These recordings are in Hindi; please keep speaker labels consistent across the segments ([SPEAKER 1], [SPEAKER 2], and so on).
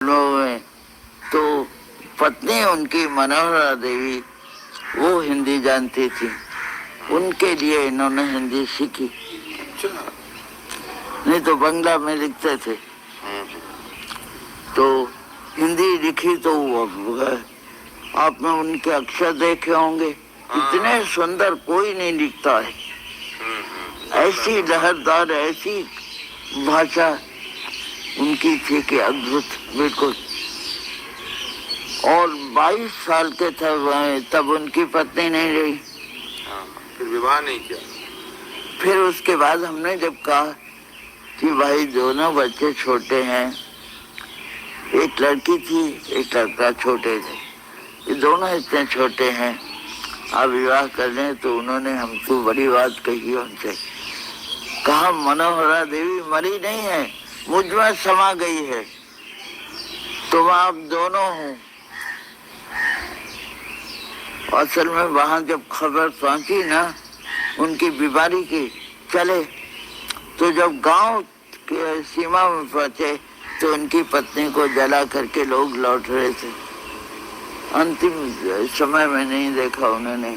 [SPEAKER 1] लोग हैं तो पत्नी उनकी मनोहरा देवी वो हिंदी जानती थी, उनके लिए इन्होंने हिंदी सीखी। नहीं तो बंगला में लिखते थे, तो हिंदी लिखी तो आपने उनके अक्षर देखे होंगे, इतने सुंदर कोई नहीं लिखता है। ऐसी लहरदार ऐसी भाषा उनकी थी कि अद्भुत बिल्कुल। और 22 साल के थे तब उनकी पत्नी नहीं रही।
[SPEAKER 2] फिर विवाह नहीं किया।
[SPEAKER 1] फिर उसके बाद हमने जब कहा कि भाई दोनों बच्चे छोटे हैं, एक लड़की थी एक लड़का छोटे थे, ये दोनों इतने छोटे हैं, आप विवाह कर लें, तो उन्होंने हमको बड़ी बात कही उनसे। कहा मनोहरा देवी मरी नहीं है, मुझ में समा गई है, तुम आप दोनों हो। असल में वहां जब खबर पहुंची ना उनकी बीमारी की, चले तो जब गांव के सीमा में पहुंचे तो उनकी पत्नी को जला करके लोग लौट रहे थे। अंतिम समय में नहीं देखा उन्होंने,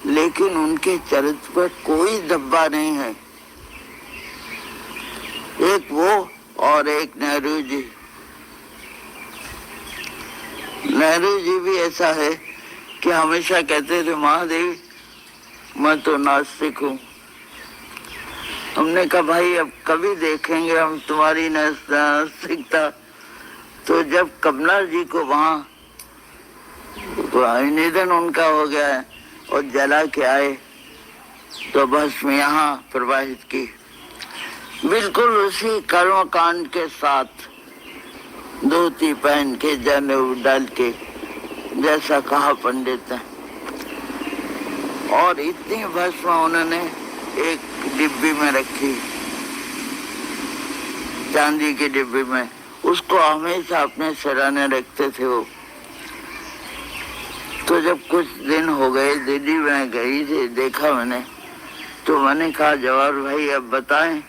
[SPEAKER 1] लेकिन उनके चरित्र पर कोई धब्बा नहीं है। एक वो और एक नेहरू जी। नेहरू जी भी ऐसा है कि हमेशा कहते थे महादेवी मैं तो नास्तिक हूँ। हमने कहा भाई अब कभी देखेंगे हम तुम्हारी नास्तिकता। तो जब कमला जी को वहाँ निधन उनका हो गया है और जला के आए तो भस्म यहाँ प्रवाहित की, बिल्कुल उसी कर्मकांड के साथ धोती पहन के जनेऊ डाल के, जैसा कहा पंडित ने। और इतनी भस्म उन्होंने एक डिब्बी में रखी, चांदी की डिब्बी में, उसको हमेशा अपने सिराने रखते थे वो। तो जब कुछ दिन हो गए दिल्ली में गई थी, देखा मैंने, तो मैंने कहा जवाहर भाई अब बताएं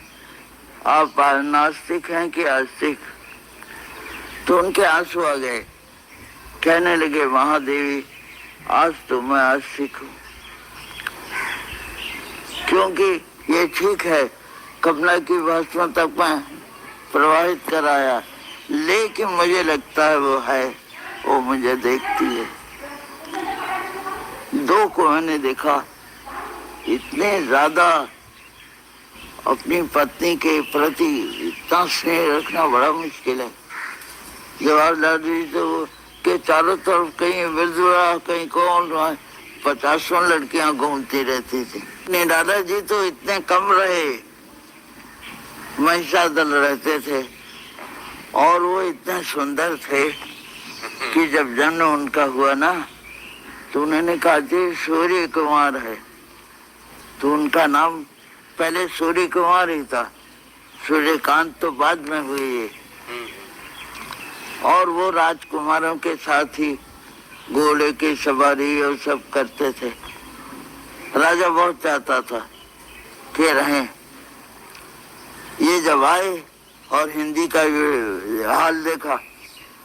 [SPEAKER 1] आप नास्तिक हैं कि आस्तिक। तो उनके आंसू आ गए, कहने लगे महादेवी आज तो मैं आस्तिक हूँ, क्योंकि ये ठीक है कमला की भस्म तक मैं प्रवाहित कराया, लेकिन मुझे लगता है वो मुझे देखती है। दो को मैंने देखा, इतने ज्यादा अपनी पत्नी के प्रति इतना स्नेह रखना बड़ा मुश्किल है। जवाहरलाल जी तो के चारों तरफ कहीं विधवा कहीं कौन 50 लड़कियां घूमती रहती थी। निराला जी तो इतने कम रहे, महिषादल रहते थे, और वो इतने सुंदर थे कि जब जन्म उनका हुआ ना तो उन्होंने कहा जी सूर्य कुमार है। तो उनका नाम पहले सूर्य कुमार ही था, सूर्यकांत तो बाद में हुई है। और वो राजकुमारों के साथ ही घोड़े की सवारी और सब करते थे। राजा बहुत चाहता था कि रहें। ये जब आए और हिंदी का हाल देखा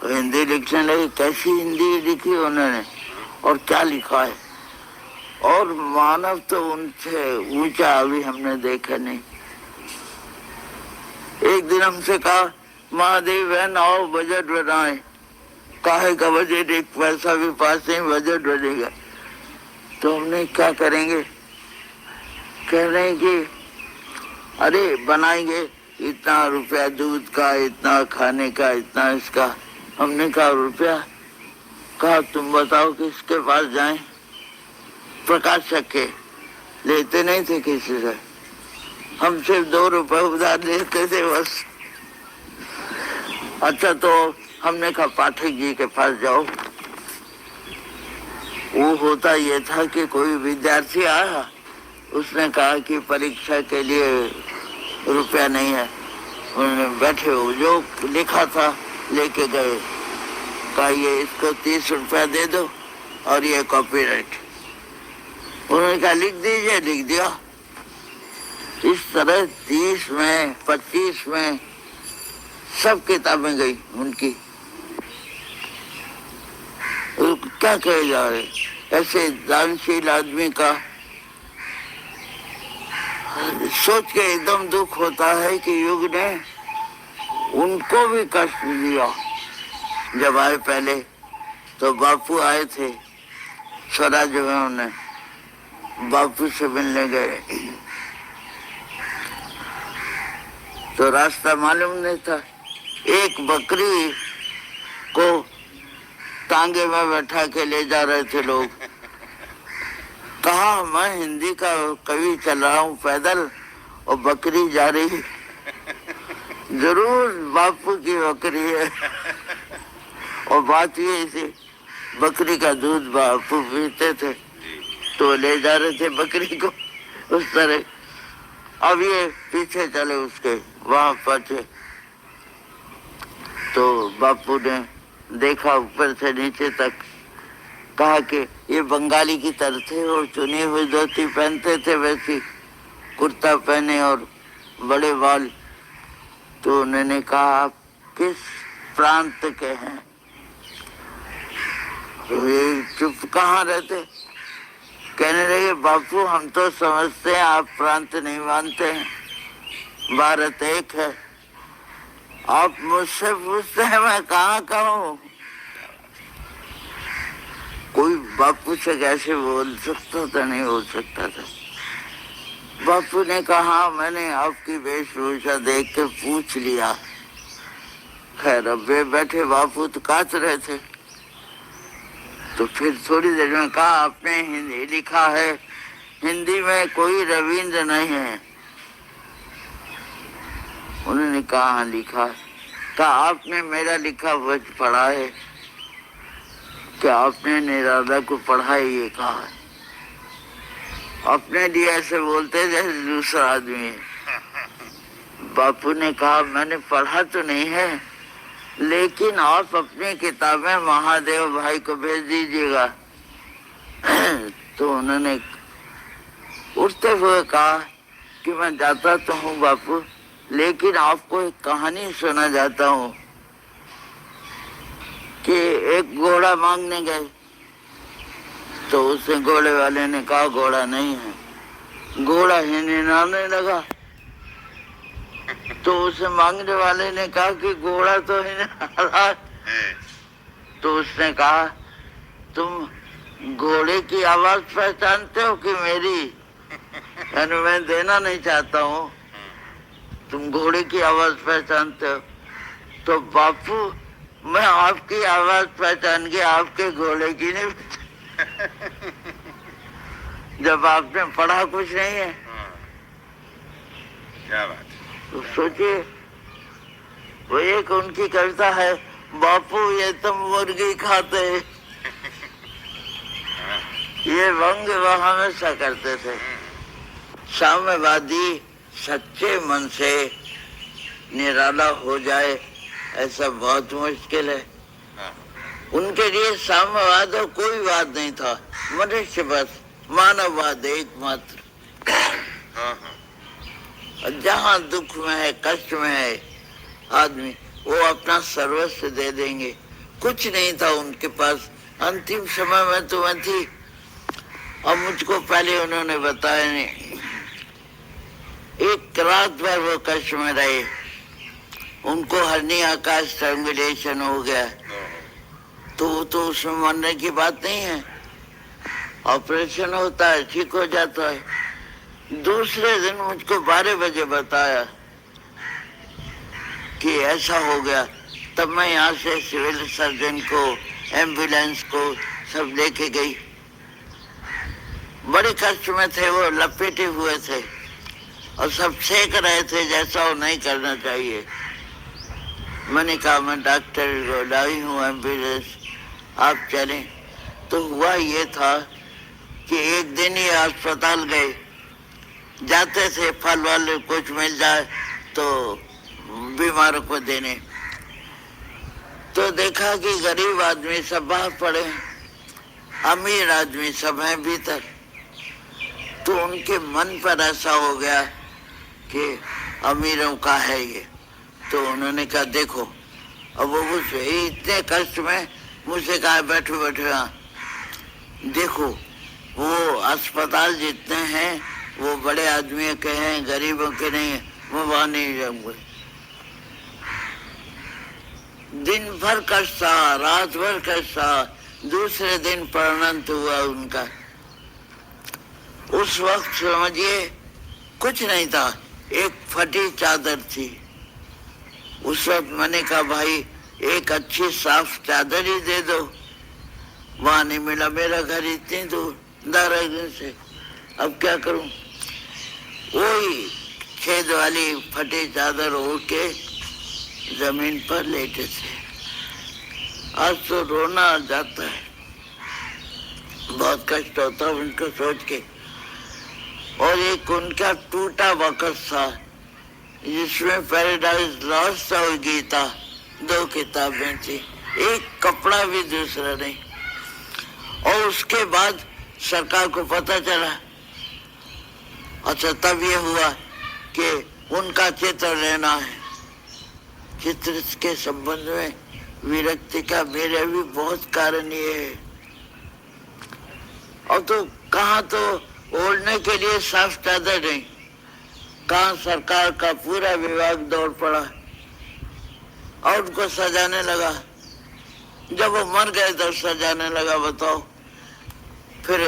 [SPEAKER 1] तो हिंदी लिखने लगे। कैसी हिंदी लिखी उन्होंने और क्या लिखा है, और मानव तो उनसे ऊंचा अभी हमने देखा नहीं। एक दिन हमसे कहा महादेव बहन आओ बजट बनाए। काहे का बजट, एक पैसा भी पास नहीं, बजट बनेगा। तो हमने क्या करेंगे, कह रहे हैं कि अरे बनाएंगे, इतना रुपया दूध का, इतना खाने का, इतना इसका। हमने कहा रुपया, कहा तुम बताओ किसके पास जाएं। प्रकाशक के, लेते नहीं थे किसी से, हम सिर्फ 2 रुपए उधार लेते थे बस। अच्छा तो हमने कहा पाठक जी के पास जाओ। वो होता ये था कि कोई विद्यार्थी आया, उसने कहा कि परीक्षा के लिए रुपया नहीं है। उन्होंने बैठे हो जो लिखा था लेके गए, कहा ये इसको 30 रुपया दे दो और ये कॉपीराइट। उन्होंने कहा लिख दीजिए, लिख दिया। इस तरह 30 में 25 में सब किताबें गई उनकी, क्या कहे जा रहे, ऐसे दानशील आदमी का सोच के एकदम दुख होता है कि युग ने उनको भी कष्ट दिया। जब आए पहले तो बापू आए थे स्वराज में, उन्हें बापू से मिलने गए तो रास्ता मालूम नहीं था। एक बकरी को टांगे में बैठा के ले जा रहे थे लोग। कहा मैं हिंदी का कवि चल रहा हूँ पैदल और बकरी जा रही, जरूर बापू की बकरी है। और बात ये थी, बकरी का दूध बापू पीते थे तो ले जा रहे थे बकरी को उस तरह। अब ये पीछे चले उसके, वहां पहुंचे तो बापू ने देखा ऊपर से नीचे तक, कहा कि ये बंगाली की तरह थे और चुनी हुई धोती पहनते थे, वैसी कुर्ता पहने और बड़े बाल। तो उन्होंने कहा आप किस प्रांत के हैं? तो ये चुप कहाँ रहते, कहने लगे बापू हम तो समझते हैं आप प्रांत नहीं मानते हैं, भारत एक है। आप मुझसे पूछते हैं मैं कहाँ का हूँ? कोई बापू से कैसे बोल सकता था, नहीं बोल सकता था। बापू ने कहा मैंने आपकी वेशभूषा देख के पूछ लिया। खैर अब वे बैठे बापू तो काट रहे थे, तो फिर थोड़ी देर में कहा आपने हिंदी लिखा है, हिंदी में कोई रविंद्र नहीं है। उन्होंने कहा लिखा, कहा आपने मेरा लिखा वच पढ़ा है क्या? आपने निराला को पढ़ा है ये कहा है? अपने लिए ऐसे बोलते जैसे दूसरा आदमी है। बापू ने कहा मैंने पढ़ा तो नहीं है, लेकिन आप अपनी किताबें महादेव भाई को भेज दीजिएगा। तो उन्होंने उठते हुए कहा कि मैं जाता तो हूँ बापू, लेकिन आपको एक कहानी सुना जाता हूँ कि एक घोड़ा मांगने गए तो उसने घोड़े वाले ने कहा घोड़ा नहीं है। घोड़ा हिनहिनाने लगा तो उसे मांगने वाले ने कहा कि घोड़ा तो हिनहा रहा है। तो उसने कहा तुम घोड़े की आवाज पहचानते हो कि मेरी? यानी मैं देना नहीं चाहता हूँ, तुम घोड़े की आवाज पहचानते हो? तो बापू मैं आपकी आवाज पहचान के आपके घोड़े की नहीं जब आपने पढ़ा कुछ नहीं है।
[SPEAKER 2] क्या बात।
[SPEAKER 1] तो सोचिए, वो एक उनकी कविता है, बापू ये तुम मुर्गी खाते, ये व्यंग वह हमेशा करते थे। साम्यवादी सच्चे मन से निराला हो जाए ऐसा बहुत मुश्किल है। उनके लिए साम्यवाद और कोई वाद नहीं था, मनुष्य बस मानववाद एकमात्र। जहाँ दुख में है, कष्ट में है आदमी, वो अपना सर्वस्व दे देंगे। कुछ नहीं था उनके पास, अंतिम समय में तो मैं थी। और मुझको पहले उन्होंने बताया नहीं, एक रात भर वो कष्ट में रहे, उनको हर्निया का स्ट्रैंगुलेशन हो गया। तो उसमें मरने की बात नहीं है, ऑपरेशन होता है, ठीक हो जाता है। दूसरे दिन मुझको 12 बजे बताया कि ऐसा हो गया। तब मैं यहाँ से सिविल सर्जन को, एम्बुलेंस को सब लेके गई। बड़े कष्ट में थे वो, लपेटे हुए थे और सब सेक रहे थे जैसा वो नहीं करना चाहिए। मैंने कहा मैं डॉक्टर को लाई हूँ एम्बुलेंस, आप चलें। तो हुआ ये था कि एक दिन ही अस्पताल गए, जाते थे फल वाले कुछ मिल जाए तो बीमारों को देने, तो देखा कि गरीब आदमी सब बाहर पड़े, अमीर आदमी सब हैं भीतर। तो उनके मन पर ऐसा हो गया कि अमीरों का है ये। तो उन्होंने कहा देखो, अब वो इतने कष्ट में मुझसे कहा बैठो बैठो यहाँ। देखो वो अस्पताल जितने हैं वो बड़े आदमियों के हैं, गरीबों के नहीं है, वो वहां नहीं जाऊंगा। दिन भर कष्टा, रात भर कष्टा, दूसरे दिन परिणत हुआ उनका। उस वक्त समझिए कुछ नहीं था, एक फटी चादर थी। उस वक्त मैंने कहा भाई एक अच्छी साफ चादर ही दे दो। वहां नहीं मिला, मेरा घर इतनी दूर दारागंज से, अब क्या करूं। वही छेद वाली फटी चादर ओढ़ के जमीन पर लेटे थे। आज तो रोना आ जाता है, बहुत कष्ट होता है उनको सोच के। और एक उनका टूटा वक़्त था जिसमें पैराडाइज लॉस्ट और गीता 2 किताबें थी, एक कपड़ा भी दूसरा नहीं। और उसके बाद सरकार को पता चला, अच्छा तब ये हुआ कि उनका चित्र लेना है। चित्र के संबंध में विरक्ति का मेरे भी बहुत कारण ये है। और तो कहाँ तो ओढ़ने के लिए साफ चादर नहीं, कहाँ सरकार का पूरा विभाग दौड़ पड़ा और उनको सजाने लगा। जब वो मर गए तो सजाने लगा, बताओ। फिर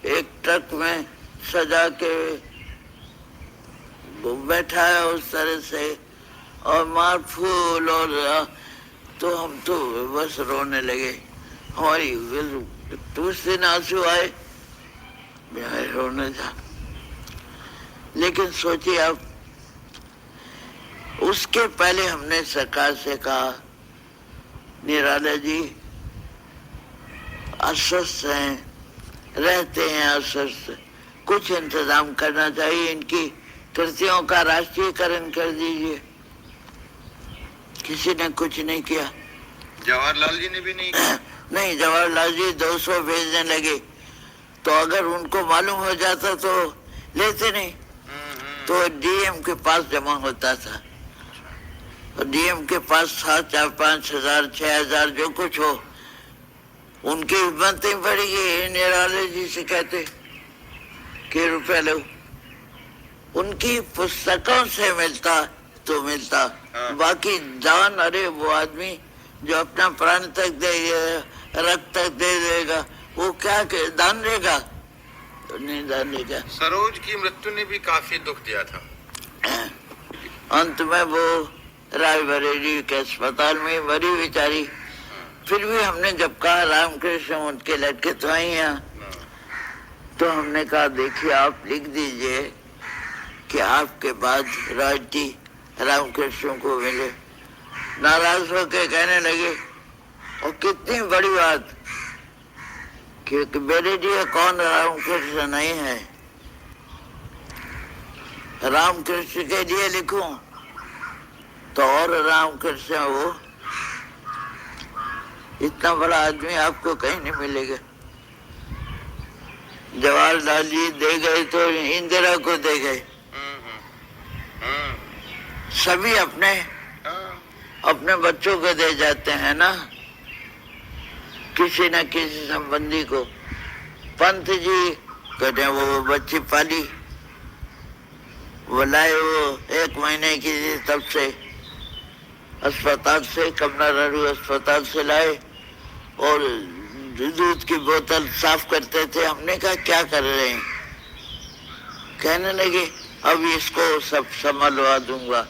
[SPEAKER 1] एक ट्रक में सजा के बैठाया उस तरह से और मार फूल, और तो हम तो बस रोने लगे। हमारी उस दिन आंसू आए, रोने था। लेकिन सोचिए आप, उसके पहले हमने सरकार से कहा निराला जी अस्वस्थ हैं, रहते हैं अस्वस्थ, कुछ इंतजाम करना चाहिए, इनकी कृतियों का राष्ट्रीयकरण कर दीजिए। किसी ने कुछ नहीं किया।
[SPEAKER 2] जवाहरलाल जी ने भी नहीं किया।
[SPEAKER 1] नहीं, जवाहरलाल जी 200 भेजने लगे, तो अगर उनको मालूम हो जाता तो लेते नहीं, तो डीएम के पास जमा होता था। और डीएम के पास था 4-5 हजार 6 हजार जो कुछ हो, उनकी हिम्मत नहीं पड़ेगी निराले जी से कहते कि रुपया लो। उनकी पुस्तकों से मिलता तो मिलता, बाकी दान, अरे वो आदमी जो अपना प्राण तक दे, रक्त तक दे देगा, वो क्या दान देगा? तो नहीं दान देगा।
[SPEAKER 2] सरोज की मृत्यु ने भी काफी दुख दिया था।
[SPEAKER 1] अंत में वो रायबरेली के अस्पताल में मरी बेचारी। फिर भी हमने जब कहा रामकृष्ण उनके लड़के तो आई हैं, तो हमने कहा देखिए आप लिख दीजिए कि आपके बाद राजटी रामकृष्ण को मिले। नाराज होकर कहने लगे, और कितनी बड़ी बात कि मेरे लिए कौन रामकृष्ण नहीं है, रामकृष्ण के लिए लिखूं तो और रामकृष्ण वो इतना बड़ा आदमी आपको कहीं नहीं मिलेगा। जवाहरलाल जी दे गए तो इंदिरा को दे गए। सभी अपने अपने बच्चों को दे जाते हैं ना, किसी न किसी संबंधी को। पंत जी कहते वो बच्ची पाली, वो लाए, वो 1 महीने की थी तब से अस्पताल से, कमला नेहरू अस्पताल से लाए और दूध की बोतल साफ करते थे। हमने कहा क्या कर रहे हैं? कहने लगे अब इसको सब संभलवा दूंगा।